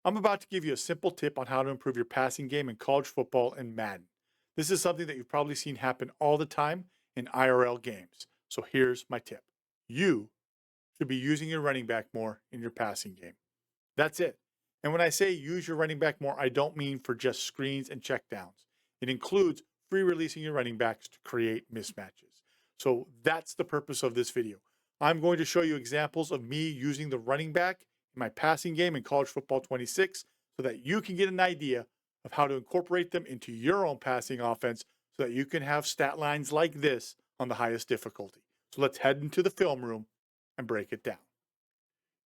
I'm about to give you a simple tip on how to improve your passing game in college football and Madden. This is something that you've probably seen happen all the time in IRL games. So here's my tip. You should be using your running back more in your passing game. That's it. And when I say use your running back more, I don't mean for just screens and checkdowns. It includes free releasing your running backs to create mismatches. So that's the purpose of this video. I'm going to show you examples of me using the running back in my passing game in college football 26 so that you can get an idea of how to incorporate them into your own passing offense so that you can have stat lines like this on the highest difficulty. So let's head into the film room and break it down.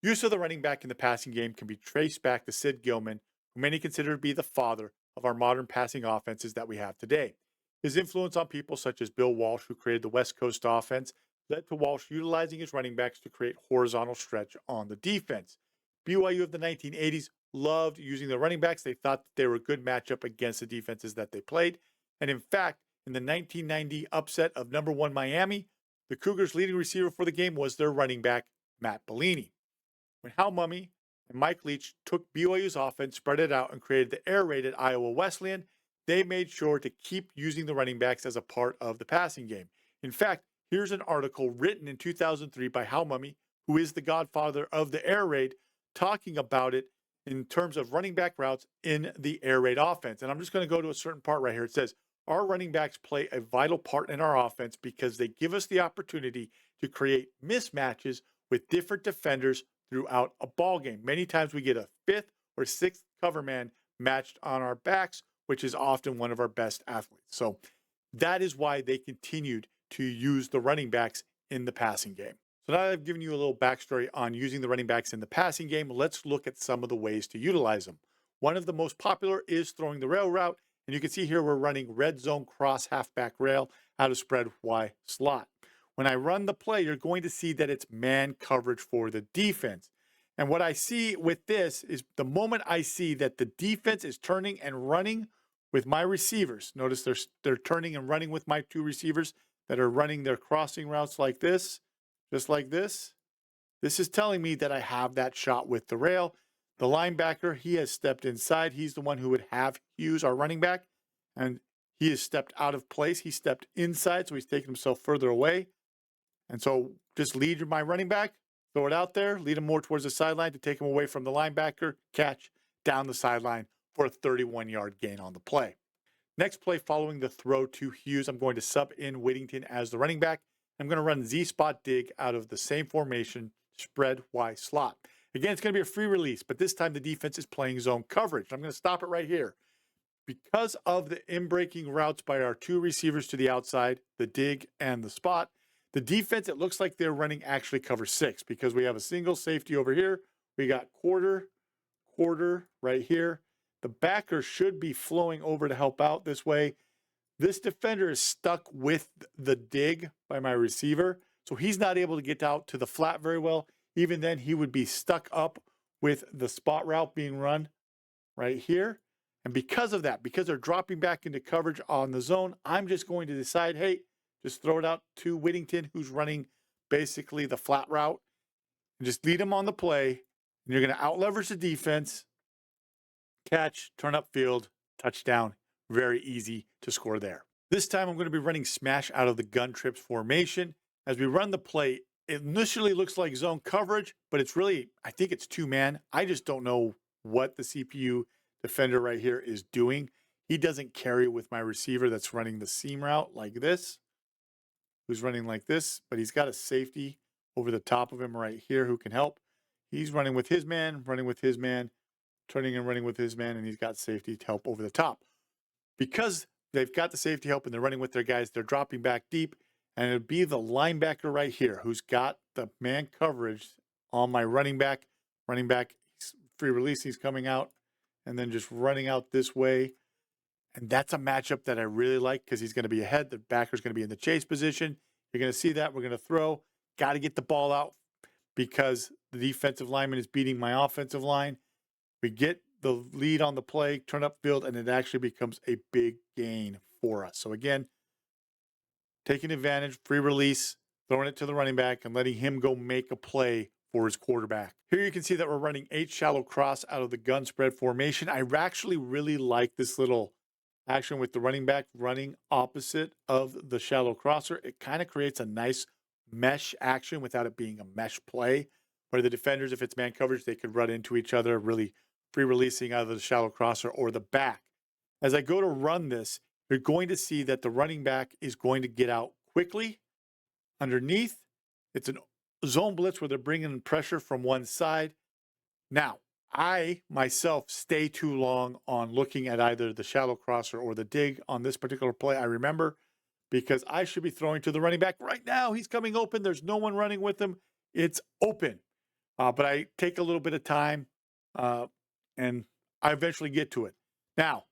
Use of the running back in the passing game can be traced back to Sid Gillman, who many consider to be the father of our modern passing offenses that we have today. His influence on people such as Bill Walsh, who created the West Coast offense, led to Walsh utilizing his running backs to create horizontal stretch on the defense. BYU of the 1980s loved using the running backs. They thought that they were a good matchup against the defenses that they played. And in fact, in the 1990 upset of number one Miami, the Cougars' leading receiver for the game was their running back, Matt Bellini. When Hal Mumme and Mike Leach took BYU's offense, spread it out, and created the air-raided Iowa Wesleyan, they made sure to keep using the running backs as a part of the passing game. In fact, here's an article written in 2003 by Hal Mumme, who is the godfather of the air raid, talking about it in terms of running back routes in the air raid offense. And I'm just going to go to a certain part right here. It says, our running backs play a vital part in our offense because they give us the opportunity to create mismatches with different defenders throughout a ball game. Many times we get a fifth or sixth cover man matched on our backs, which is often one of our best athletes. So that is why they continued to use the running backs in the passing game. So now that I've given you a little backstory on using the running backs in the passing game, let's look at some of the ways to utilize them. One of the most popular is throwing the rail route. And you can see here we're running red zone cross halfback rail out of spread Y slot. When I run the play, you're going to see that it's man coverage for the defense. And what I see with this is the moment I see that the defense is turning and running with my receivers, notice they're turning and running with my two receivers that are running their crossing routes like this, just like this. This is telling me that I have that shot with the rail. The linebacker, he has stepped inside. He's the one who would have Hughes, our running back, and he has stepped out of place. He stepped inside, so he's taken himself further away. And so just lead my running back, throw it out there, lead him more towards the sideline to take him away from the linebacker, catch down the sideline for a 31-yard gain on the play. Next play following the throw to Hughes, I'm going to sub in Whittington as the running back. I'm going to run Z-spot dig out of the same formation, spread Y slot. Again, it's going to be a free release, but this time the defense is playing zone coverage. I'm going to stop it right here. Because of the in-breaking routes by our two receivers to the outside, the dig and the spot, the defense, it looks like they're running actually cover six because we have a single safety over here. We got quarter right here. The backer should be flowing over to help out this way. This defender is stuck with the dig by my receiver, so he's not able to get out to the flat very well. Even then, he would be stuck up with the spot route being run right here. And because of that, because they're dropping back into coverage on the zone, I'm just going to decide, hey, just throw it out to Whittington, who's running basically the flat route, and just lead him on the play. And you're going to out-leverage the defense, catch, turn up field, touchdown. Very easy to score there. This time I'm going to be running smash out of the gun trips formation. As we run the play, it initially looks like zone coverage, but it's really, I think it's two-man. I just don't know what the CPU defender right here is doing. He doesn't carry with my receiver that's running the seam route like this, who's running like this, but he's got a safety over the top of him right here who can help. He's running with his man, turning and running with his man, and he's got safety to help over the top. Because they've got the safety help and they're running with their guys, they're dropping back deep, and it would be the linebacker right here who's got the man coverage on my running back. Running back, free release, he's coming out, and then just running out this way. And that's a matchup that I really like because he's going to be ahead. The backer's going to be in the chase position. You're going to see that. We're going to throw. Got to get the ball out because the defensive lineman is beating my offensive line. We get the lead on the play, turn up field, and it actually becomes a big gain for us. So again, taking advantage, free release, throwing it to the running back and letting him go make a play for his quarterback. Here you can see that we're running 8 shallow cross out of the gun spread formation. I actually really like this little action with the running back running opposite of the shallow crosser. It kind of creates a nice mesh action without it being a mesh play, where the defenders, if it's man coverage, they could run into each other, really free releasing out of the shallow crosser or the back. As I go to run this, you're going to see that the running back is going to get out quickly underneath. It's a zone blitz where they're bringing in pressure from one side. Now, I myself stay too long on looking at either the shallow crosser or the dig on this particular play. I remember because I should be throwing to the running back right now. He's coming open. There's no one running with him. It's open. But I take a little bit of time and I eventually get to it. Now,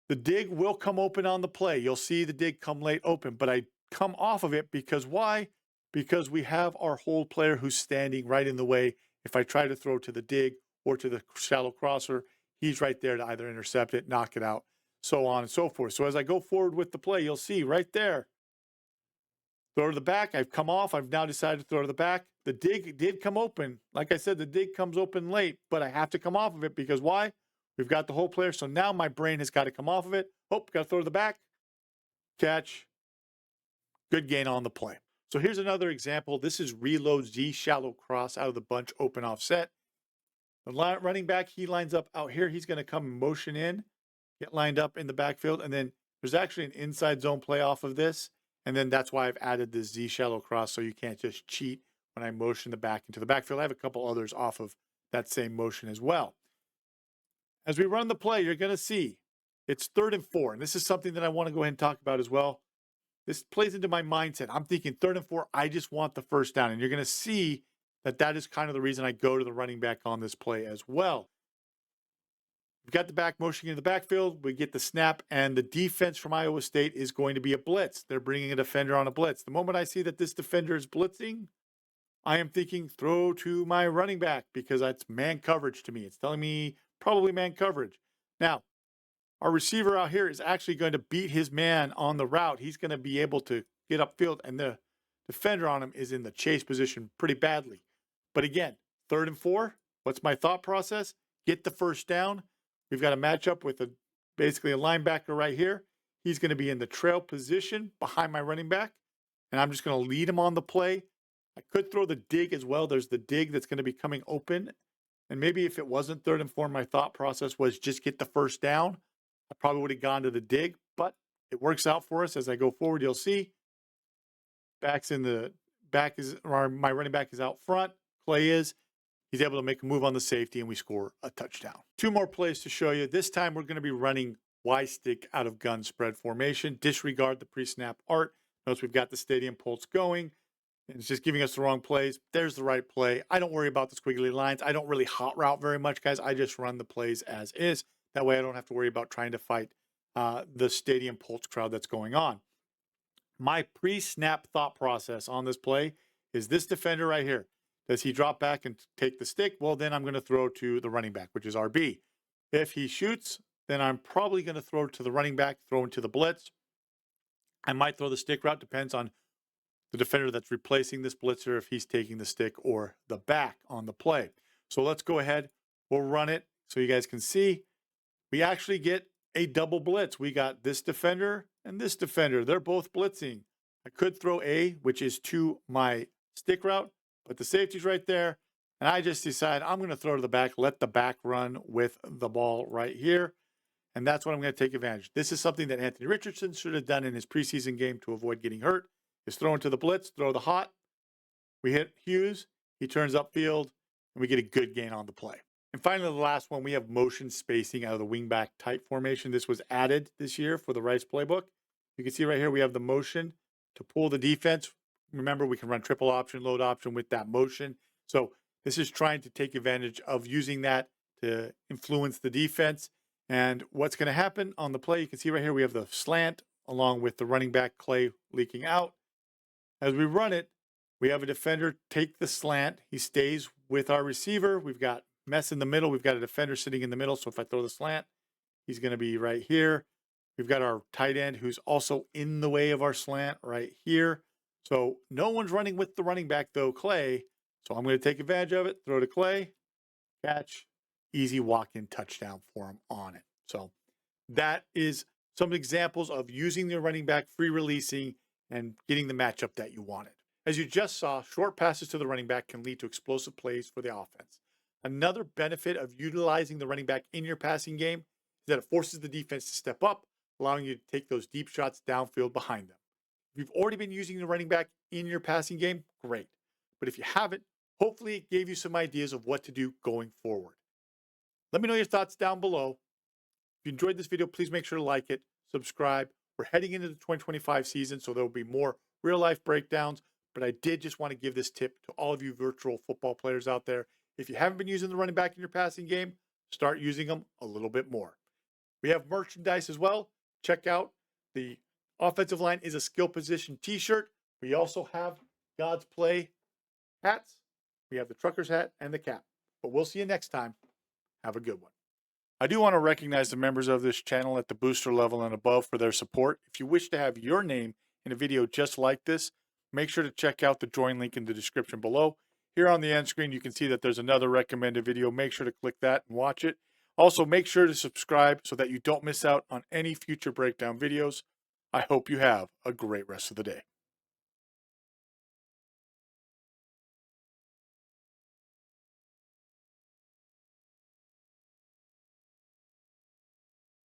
the dig will come open on the play. You'll see the dig come late open, but I come off of it because why? Because we have our hold player who's standing right in the way. If I try to throw to the dig or to the shallow crosser, he's right there to either intercept it, knock it out, so on and so forth. So as I go forward with the play, you'll see right there, throw to the back. I've come off. I've now decided to throw to the back. The dig did come open. Like I said, the dig comes open late, but I have to come off of it because why? We've got the whole player. So now my brain has got to come off of it. Oh, got to throw to the back. Catch. Good gain on the play. So here's another example. This is reload Z shallow cross out of the bunch open offset. The running back, he lines up out here. He's going to come motion in, get lined up in the backfield. And then there's actually an inside zone play off of this. And then that's why I've added this Z shallow cross so you can't just cheat when I motion the back into the backfield. I have a couple others off of that same motion as well. As we run the play, you're going to see it's 3rd and 4. And this is something that I want to go ahead and talk about as well. This plays into my mindset. I'm thinking 3rd and 4, I just want the first down. And you're going to see that that is kind of the reason I go to the running back on this play as well. We've got the back motioning in the backfield. We get the snap, and the defense from Iowa State is going to be a blitz. They're bringing a defender on a blitz. The moment I see that this defender is blitzing, I am thinking throw to my running back because that's man coverage to me. It's telling me probably man coverage. Now, our receiver out here is actually going to beat his man on the route. He's going to be able to get upfield, and the defender on him is in the chase position pretty badly. But again, 3rd and 4, what's my thought process? Get the first down. We've got a matchup with basically a linebacker right here. He's going to be in the trail position behind my running back, and I'm just going to lead him on the play. I could throw the dig as well. There's the dig that's going to be coming open. And maybe if it wasn't 3rd and 4, my thought process was just get the first down. I probably would have gone to the dig, but it works out for us. As I go forward, you'll see my running back is out front. Clay is. He's able to make a move on the safety, and we score a touchdown. 2 more plays to show you. This time we're going to be running Y-stick out of gun spread formation. Disregard the pre-snap art. Notice we've got the stadium pulse going. And it's just giving us the wrong plays. There's the right play. I don't worry about the squiggly lines. I don't really hot route very much, guys. I just run the plays as is. That way I don't have to worry about trying to fight the stadium pulse crowd that's going on. My pre-snap thought process on this play is this defender right here. Does he drop back and take the stick? Well, then I'm going to throw to the running back, which is RB. If he shoots, then I'm probably going to throw to the running back, throw into the blitz. I might throw the stick route, depends on the defender that's replacing this blitzer, if he's taking the stick or the back on the play. So let's go ahead. We'll run it so you guys can see. We actually get a double blitz. We got this defender and this defender. They're both blitzing. I could throw A, which is to my stick route, but the safety's right there. And I just decide I'm going to throw to the back, let the back run with the ball right here. And that's what I'm going to take advantage. This is something that Anthony Richardson should have done in his preseason game to avoid getting hurt. Is throw into the blitz, throw the hot. We hit Hughes. He turns upfield, and we get a good gain on the play. And finally, the last one, we have motion spacing out of the wingback tight formation. This was added this year for the Rice playbook. You can see right here we have the motion to pull the defense. Remember, we can run triple option, load option with that motion. So this is trying to take advantage of using that to influence the defense. And what's going to happen on the play, you can see right here we have the slant along with the running back Clay leaking out. As we run it, we have a defender take the slant. He stays with our receiver. We've got mess in the middle. We've got a defender sitting in the middle. So if I throw the slant, he's going to be right here. We've got our tight end who's also in the way of our slant right here. So no one's running with the running back, though, Clay. So I'm going to take advantage of it, throw to Clay, catch, easy walk-in touchdown for him on it. So that is some examples of using the running back, free releasing, and getting the matchup that you wanted. As you just saw, short passes to the running back can lead to explosive plays for the offense. Another benefit of utilizing the running back in your passing game is that it forces the defense to step up, allowing you to take those deep shots downfield behind them. If you've already been using the running back in your passing game, great. But if you haven't, hopefully it gave you some ideas of what to do going forward. Let me know your thoughts down below. If you enjoyed this video, please make sure to like it, subscribe. We're heading into the 2025 season, so there will be more real-life breakdowns, but I did just want to give this tip to all of you virtual football players out there. If you haven't been using the running back in your passing game, start using them a little bit more. We have merchandise as well. Check out the Offensive Line is a Skill Position t-shirt. We also have God's Play hats. We have the trucker's hat and the cap. But we'll see you next time. Have a good one. I do want to recognize the members of this channel at the booster level and above for their support. If you wish to have your name in a video just like this, make sure to check out the join link in the description below. Here on the end screen, you can see that there's another recommended video. Make sure to click that and watch it. Also, make sure to subscribe so that you don't miss out on any future breakdown videos. I hope you have a great rest of the day.